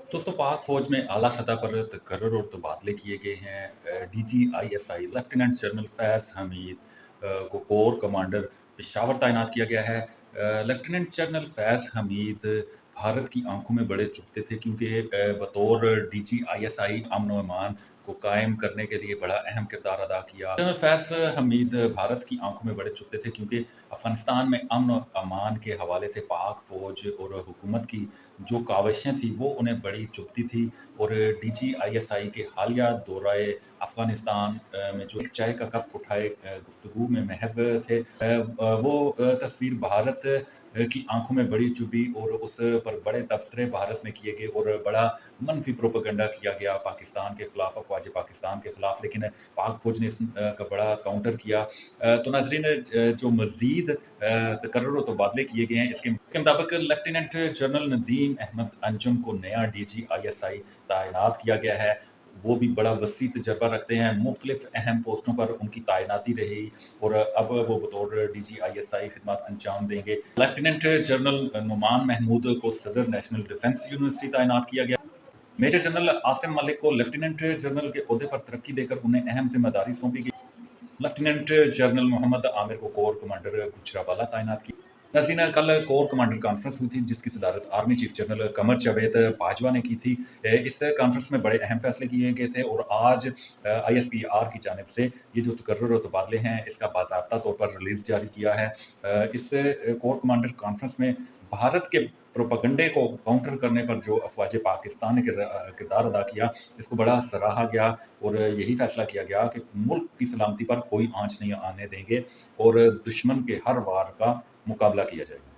दोस्तों पाक फौज में आला सतह पर तकर्रुर और तबादले किए गए हैं। DGISI lieutenant general Faiz Hamid को कोर कमांडर पेशावर तैनात किया गया है। लेफ्टिनेंट जनरल फैज हमीद भारत की आंखों में बड़े चुभते थे क्योंकि बतौर DGISI अमन और अमान को कायम करने के लिए बड़ा अहम किरदार अदा किया। जनरल फैज हमीद भारत की आंखों में बड़े चुभते थे क्योंकि अफगानिस्तान में अमन और अमान के हवाले से पाक फौज और हुकूमत की जो काविशें थी वो उन्हें बड़ी चुभती थी। और DGISI के हालिया दौराए अफगानिस्तान में जो एक चाय का कप उठाए गुफ्तगू में महव थे, वो तस्वीर भारत की आंखों में बड़ी चुभी और उस पर बड़े तबसरे भारत में किए गए और बड़ा मनफी प्रोपेगेंडा किया गया पाकिस्तान के खिलाफ, अफवाज पाकिस्तान के खिलाफ। लेकिन पाक फौज ने इसका बड़ा काउंटर किया। तो नाजरीन, जो मजीद तकर्रुर और तबादले किए गए हैं इसके मुताबिक लेफ्टिनेंट जनरल नदीम अहमद अंजुम को नया DGISI तैनात किया गया है। वो भी बड़ा वसी तजर्बा रखते हैं, मुख्तलिफ अहम पोस्टों पर उनकी तैनाती रही और अब वो बतौर DGISI खिदमत अंजाम देंगे। लेफ्टिनेंट जनरल नुमान महमूद को सदर नेशनल डिफेंस यूनिवर्सिटी तैनात किया गया। मेजर जनरल आसिम मलिक को लेफ्टिनेंट जनरल के ओहदे पर तरक्की देकर उन्हें अहम जिम्मेदारी सौंपी गई। लेफ्टिनेंट जनरल मोहम्मद आमिर को कोर कमांडर गुजरावाला तैनात किया। नाज़रीन, कल कोर कमांडर कॉन्फ्रेंस हुई थी जिसकी सदारत army chief general Qamar Javed Bajwa ने की थी। इस कॉन्फ्रेंस में बड़े अहम फैसले किए गए थे और आज ISPR की जानिब से ये जो तकर्रुर और तबादले हैं इसका बाज़ाब्ता तौर पर रिलीज जारी किया है। इस कोर कमांडर कॉन्फ्रेंस में भारत के प्रोपेगेंडे को काउंटर करने पर जो अफवाज पाकिस्तान ने किरदार अदा किया इसको बड़ा सराहा गया और यही फैसला किया गया कि मुल्क की सलामती पर कोई आंच नहीं आने देंगे और दुश्मन के हर वार का मुकाबला किया जाएगा।